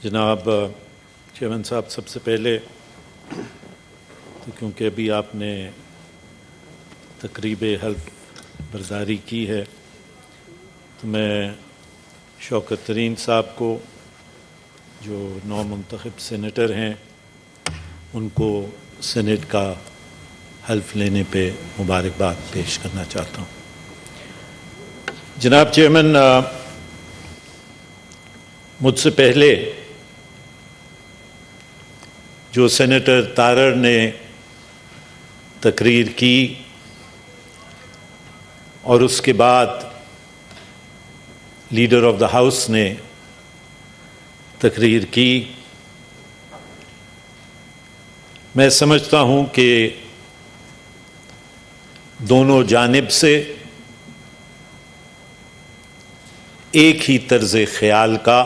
جناب چیئرمین صاحب، سب سے پہلے تو کیونکہ ابھی آپ نے تقریب حلف برداری کی ہے تو میں شوکت ترین صاحب کو جو نو منتخب سینیٹر ہیں ان کو سینیٹ کا حلف لینے پہ مبارکباد پیش کرنا چاہتا ہوں۔ جناب چیئرمین، مجھ سے پہلے جو سینیٹر تارڑ نے تقریر کی اور اس کے بعد لیڈر آف دا ہاؤس نے تقریر کی، میں سمجھتا ہوں کہ دونوں جانب سے ایک ہی طرز خیال کا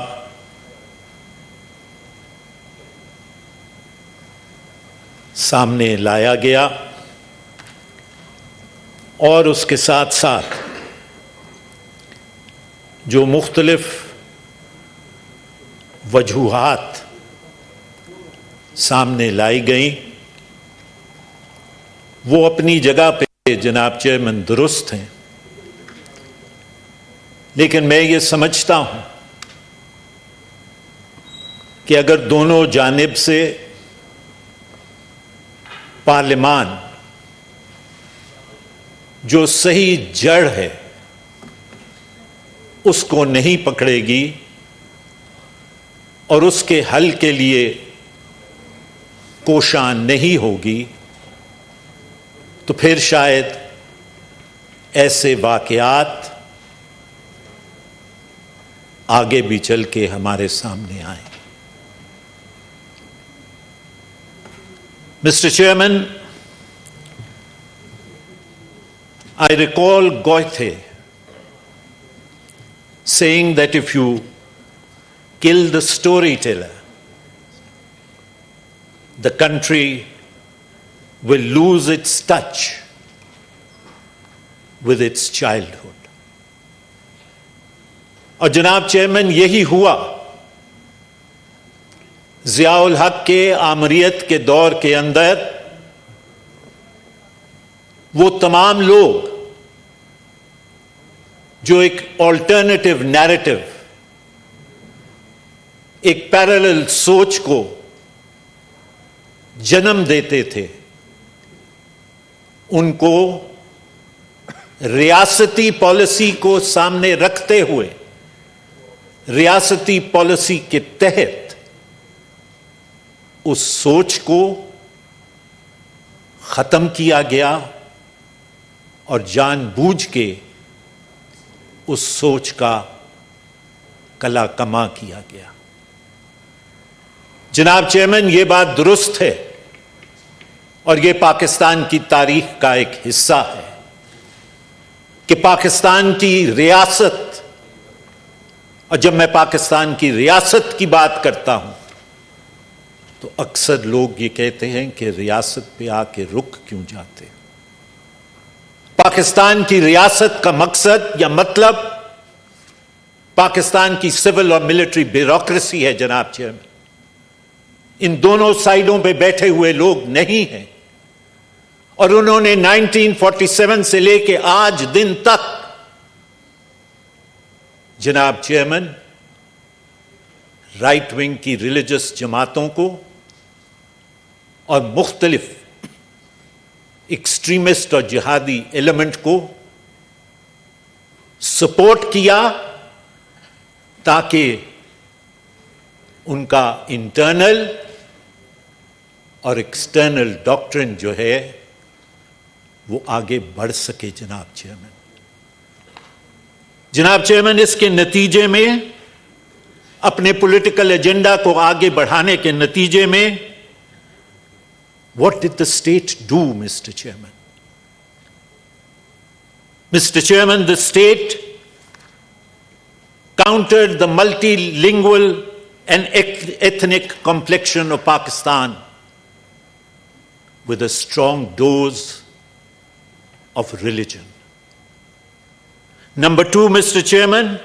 سامنے لایا گیا اور اس کے ساتھ ساتھ جو مختلف وجوہات سامنے لائی گئیں وہ اپنی جگہ پہ جناب چیئرمین درست ہیں، لیکن میں یہ سمجھتا ہوں کہ اگر دونوں جانب سے پارلیمان جو صحیح جڑ ہے اس کو نہیں پکڑے گی اور اس کے حل کے لیے کوشاں نہیں ہوگی تو پھر شاید ایسے واقعات آگے بھی چل کے ہمارے سامنے آئیں۔ Mr. Chairman, I recall Goethe saying that if you kill the storyteller, the country will lose its touch with its childhood. اور جناب چیئرمین یہی ہوا۔ ضیاء الحق کے آمریت کے دور کے اندر وہ تمام لوگ جو ایک آلٹرنیٹو نیریٹو، ایک پیرلل سوچ کو جنم دیتے تھے، ان کو ریاستی پالیسی کو سامنے رکھتے ہوئے ریاستی پالیسی کے تحت اس سوچ کو ختم کیا گیا اور جان بوجھ کے اس سوچ کا کلا کما کیا گیا۔ جناب چیئرمین، یہ بات درست ہے اور یہ پاکستان کی تاریخ کا ایک حصہ ہے کہ پاکستان کی ریاست، اور جب میں پاکستان کی ریاست کی بات کرتا ہوں تو اکثر لوگ یہ کہتے ہیں کہ ریاست پہ آ کے رک کیوں جاتے؟ پاکستان کی ریاست کا مقصد یا مطلب پاکستان کی سول اور ملٹری بیوروکریسی ہے جناب چیئرمین۔ ان دونوں سائیڈوں پہ بیٹھے ہوئے لوگ نہیں ہیں، اور انہوں نے 1947 سے لے کے آج دن تک جناب چیئرمین رائٹ ونگ کی ریلیجس جماعتوں کو اور مختلف ایکسٹریمسٹ اور جہادی ایلیمنٹ کو سپورٹ کیا تاکہ ان کا انٹرنل اور ایکسٹرنل ڈاکٹرن جو ہے وہ آگے بڑھ سکے۔ جناب چیئرمین، اس کے نتیجے میں اپنے پولیٹیکل ایجنڈا کو آگے بڑھانے کے نتیجے میں what did the state do, Mr. Chairman? Mr. Chairman, the state countered the multilingual and ethnic complexion of Pakistan with a strong dose of religion. Number two, Mr. Chairman,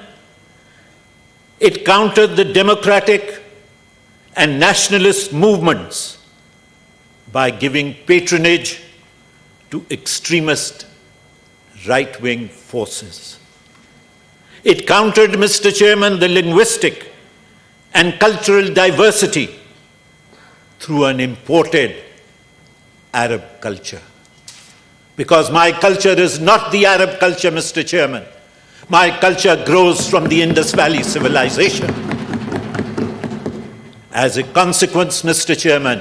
it countered the democratic and nationalist movements by giving patronage to extremist right-wing forces. It countered, Mr. Chairman, the linguistic and cultural diversity through an imported Arab culture. Because my culture is not the Arab culture, Mr. Chairman. My culture grows from the Indus Valley civilization. As a consequence, Mr. Chairman,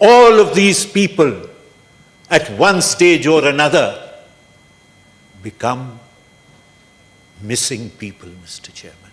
all of these people at one stage or another become missing people, Mr. Chairman.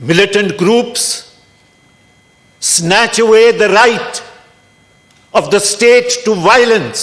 Militant groups snatch away the right of the state to violence,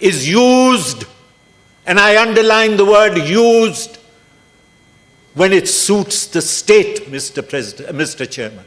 is used, and I underline the word used, when it suits the state, Mr. President, Mr. Chairman.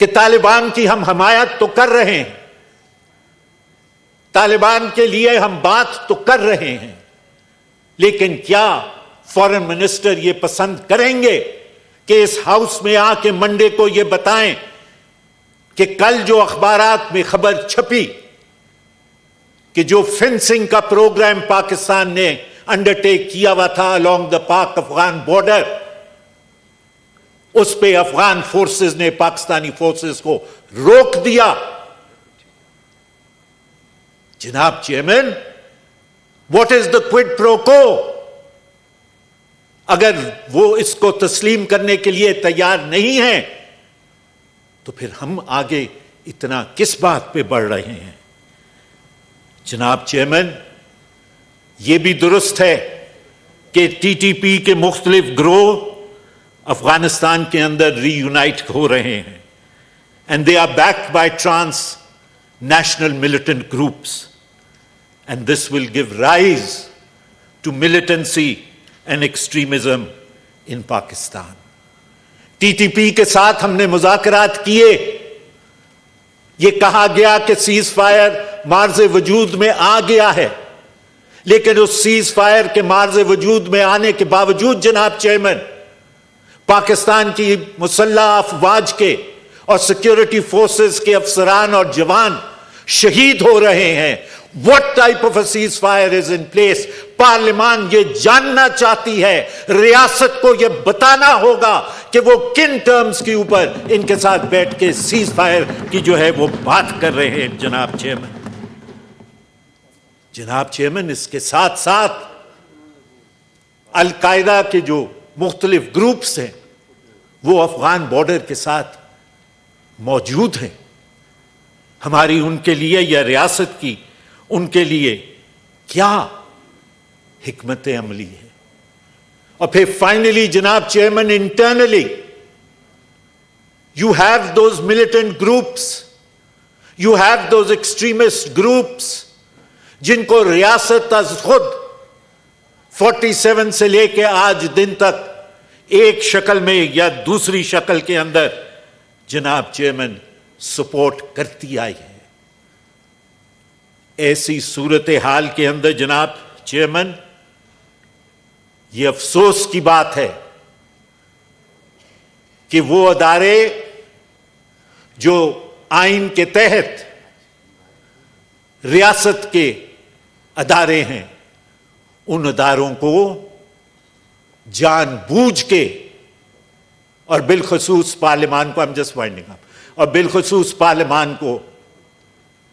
کہ طالبان کی ہم حمایت تو کر رہے ہیں, طالبان کے لیے ہم بات تو کر رہے ہیں, لیکن کیا فارن منسٹر یہ پسند کریں گے کہ اس ہاؤس میں آ کے منڈے کو یہ بتائیں کہ کل جو اخبارات میں خبر چھپی کہ جو فنسنگ کا پروگرام پاکستان نے انڈرٹیک کیا ہوا تھا along the Pak Afghan border, اس پہ افغان فورسز نے پاکستانی فورسز کو روک دیا. جناب چیئرمین, واٹ از دا کوئڈ پرو کو؟ اگر وہ اس کو تسلیم کرنے کے لیے تیار نہیں ہیں تو پھر ہم آگے اتنا کس بات پہ بڑھ رہے ہیں؟ جناب چیئرمین, یہ بھی درست ہے کہ ٹی ٹی پی کے مختلف گروہ افغانستان کے اندر ری یونائٹ ہو رہے ہیں, and they are backed by trans national militant groups, and this will give rise to militancy and extremism in Pakistan. T T P کے ساتھ ہم نے مذاکرات کیے, یہ کہا گیا کہ سیز فائر مارز وجود میں آ گیا ہے, لیکن اس سیز فائر کے مارز وجود میں آنے کے باوجود جناب چیئرمین پاکستان کی مسلح افواج کے اور سیکیورٹی فورسز کے افسران اور جوان شہید ہو رہے ہیں. What type of a ceasefire is in place? پارلیمان یہ جاننا چاہتی ہے, ریاست کو یہ بتانا ہوگا کہ وہ کن ٹرمز کے اوپر ان کے ساتھ بیٹھ کے سیز فائر کی جو ہے وہ بات کر رہے ہیں. جناب چیئرمین, اس کے ساتھ ساتھ القاعدہ کے جو مختلف گروپس ہیں وہ افغان بارڈر کے ساتھ موجود ہیں. ہماری ان کے لیے یا ریاست کی ان کے لیے کیا حکمت عملی ہے؟ اور پھر فائنلی جناب chairman, internally you have those militant groups, you have those extremist groups جن کو ریاست از خود 47 سے لے کے آج دن تک ایک شکل میں یا دوسری شکل کے اندر جناب چیئرمین سپورٹ کرتی آئی ہے. ایسی صورتحال کے اندر جناب چیئرمین یہ افسوس کی بات ہے کہ وہ ادارے جو آئین کے تحت ریاست کے ادارے ہیں, ان اداروں کو جان بوجھ کے اور بالخصوص پارلیمان کو اور بالخصوص پارلیمان کو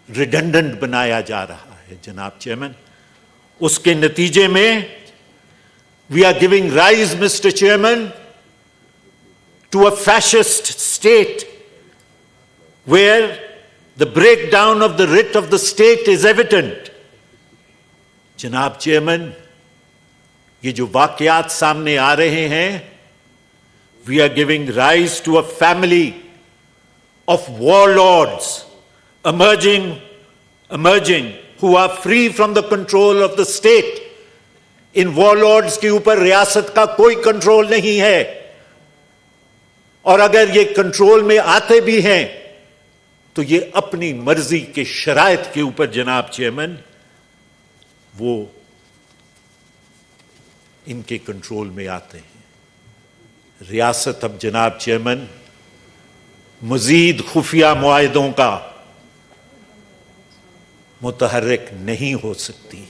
ریڈنڈنٹ بنایا جا رہا ہے. جناب چیئرمین, اس کے نتیجے میں we are giving rise mister chairman to a fascist state where the breakdown of the writ of the state is evident. جناب چیئرمین, یہ جو واقعات سامنے آ رہے ہیں, we are giving rise to a family of warlords emerging who are free from the control of the state. In warlords کے اوپر ریاست کا کوئی کنٹرول نہیں ہے, اور اگر یہ کنٹرول میں آتے بھی ہیں تو یہ اپنی مرضی کے شرائط کے اوپر جناب چیئرمین وہ ان کے کنٹرول میں آتے ہیں. ریاست اب جناب چیئرمین مزید خفیہ معاہدوں کا متحرک نہیں ہو سکتی.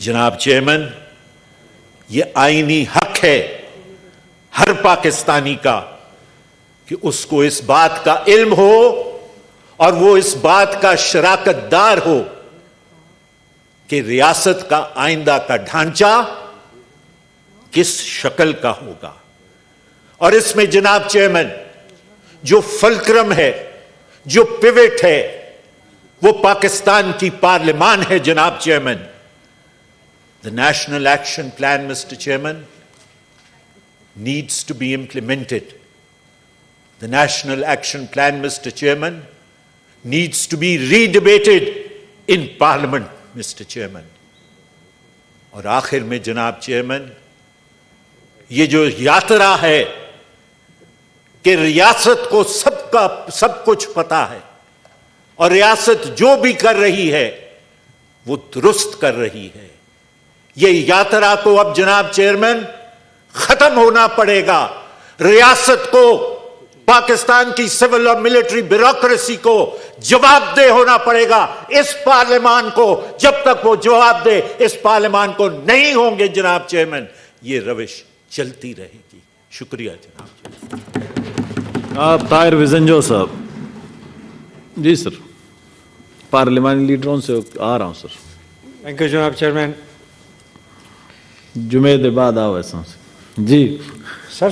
جناب چیئرمین, یہ آئینی حق ہے ہر پاکستانی کا کہ اس کو اس بات کا علم ہو اور وہ اس بات کا شراکت دار ہو کہ ریاست کا آئندہ کا ڈھانچہ کس شکل کا ہوگا. اور اس میں جناب چیئرمین جو فلکرم ہے, جو پیوٹ ہے, وہ پاکستان کی پارلیمان ہے. جناب chairman, the National Action Plan, Mr. Chairman, needs to be implemented. The National Action Plan, Mr. Chairman, needs to be redebated in Parliament, Mr. Chairman. اور آخر میں جناب چیئرمین, یہ جو یاترا ہے کہ ریاست کو سب کچھ پتا ہے اور ریاست جو بھی کر رہی ہے وہ درست کر رہی ہے. یہ یاترا کو اب جناب چیئرمین ختم ہونا پڑے گا. ریاست کو، پاکستان کی سول اور ملٹری بیوروکریسی کو جواب دہ ہونا پڑے گا. اس پارلیمان کو جب تک وہ جواب دے اس پارلیمان کو نہیں ہوں گے جناب چیئرمین، یہ روش چلتی رہے گی. شکریہ جناب. آپ طاہر وزنجو صاحب. جی سر، پارلیمانی لیڈروں سے آ رہا ہوں سر. تھینک یو جناب چیئرمین. جمعے دے بعد آؤ ایسا. جی